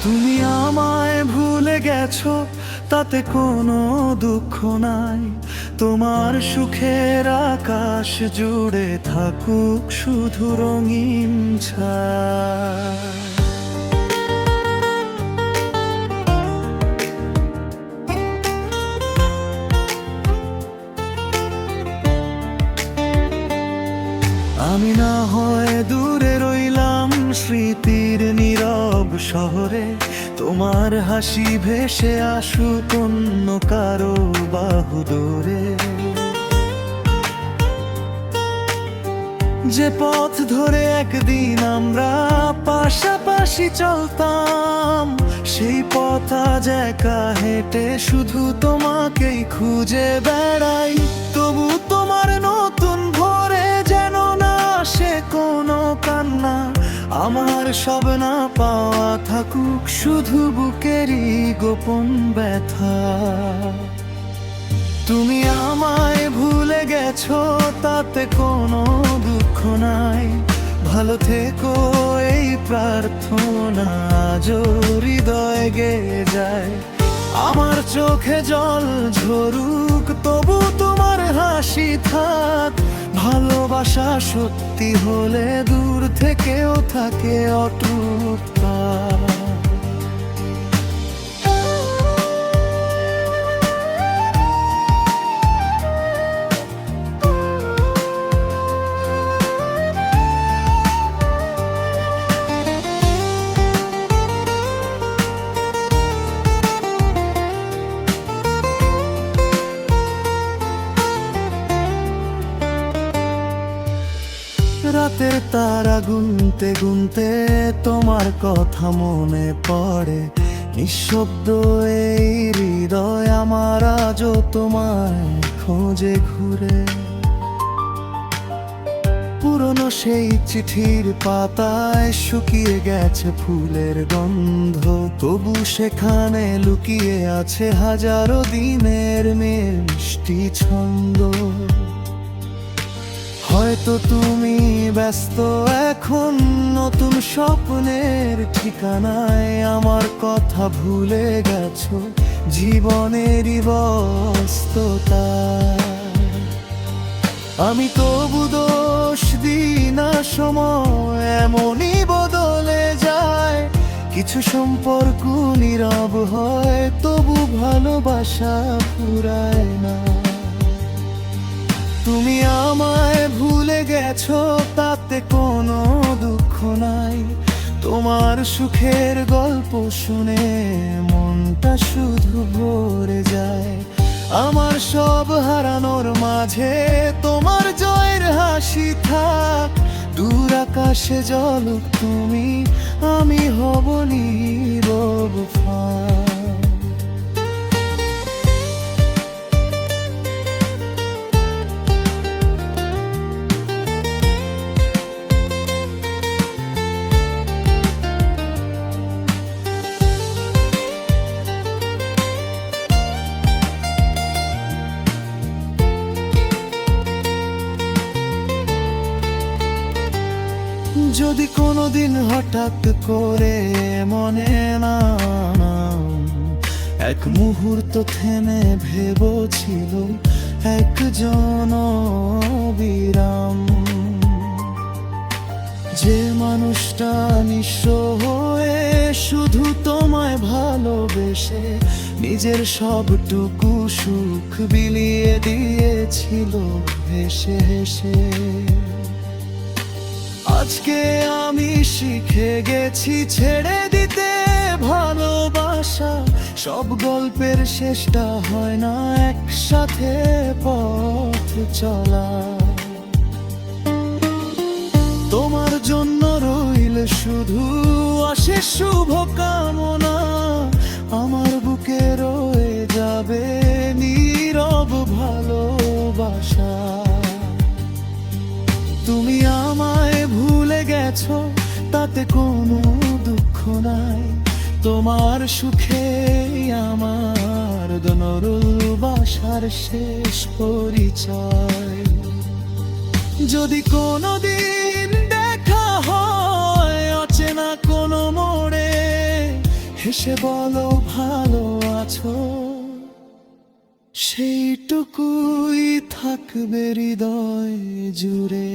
তুমি আমায় ভুলে গেছো, তাতে কোনো দুঃখ নাই। তোমার সুখের আকাশ জুড়ে থাকুক শুধু রঙিন ছায়া। আমি না হয় দূরে রইলাম স্মৃতির নীরব শহরে, তোমার হাসি ভেসে আসুক অন্য কারো বাহুডোরে। যে পথ ধরে একদিন আমরা পাশাপাশি চলতাম, সেই পথ আজ একা হেঁটে শুধু তোমাকেই খুঁজে বেড়াই। তবু তোমার নতুন ভোরে যেন না আসে কোনো কান্না, আমার সব না পাওয়া থাকুক শুধু বুকেরই গোপন ব্যথা। তুমি আমায় ভুলে গেছো, তাতে কোনো দুঃখ নাই। ভালো থেকো এই প্রার্থনা আজও হৃদয়ে গেয়ে যায়। আমার চোখে জল ঝরুক, তবু তোমার হাসি থাক। ভালোবাসা সত্যি হলে দূর থেকেও থাকে অটুট পায়। রাতের তারা গুনতে গুনতে তোমার কথা মনে পড়ে। নিঃশব্দ এই হৃদয় আমার আজও তোমায় খোঁজে ঘুরে। পুরনো সেই চিঠির পাতায় শুকিয়ে গেছে ফুলের গন্ধ, তবু সেখানে লুকিয়ে আছে হাজারো দিনের মিষ্টি ছন্দ। হয়তো তুমি ব্যস্ত এখন নতুন স্বপ্নের ঠিকানায়, আমার কথা ভুলে গেছো জীবনেরই ব্যস্ততা। আমি তবু দোষ দিই না, সময় এমনই বদলে যায়। কিছু সম্পর্ক নীরব হয়, তবু ভালোবাসা ফুরায় না। তুমি আমায় ভুলে গেছো, তাতে কোনো দুঃখ নাই। তোমার সুখের গল্প শুনে মনটা শুধু ভরে যায়। আমার সব হারানোর মাঝে তোমার জয়ের হাসি থাক। দূর আকাশে জ্বলুক তুমি, আমি হব নীরব ফাঁক। যদি কোনোদিন হঠাৎ করে মনে না এক মুহূর্ত থেমে ভেবেছিল একজন বিরাম, যে মানুষটা নিঃস্ব হয়ে শুধু তোমায় ভালোবেসে নিজের সবটুকু সুখ বিলিয়ে দিয়েছিল হেসে হেসে। আজকে আমি শিখে গেছি ছেড়ে দিতে ভালোবাসা। সব গল্পের শেষটা হয় না একসাথে পথ চলা। তোমার জন্য রইল শুধু অশেষ শুভকামনা। আমার বুকে রয়ে যাবে নীরব ভালোবাসা। তুমি আমায় ভুলে গেছো, তাতে কোনো দুঃখ নাই। তোমার সুখে আমার দনরুলবাসার শেষ পরিচয়। যদি কোনোদিন দেখা হয় অচেনা কোনো মোড়ে, হেসে বলো ভালো আছো, সেইটুকুই থাকবে হৃদয় জুড়ে।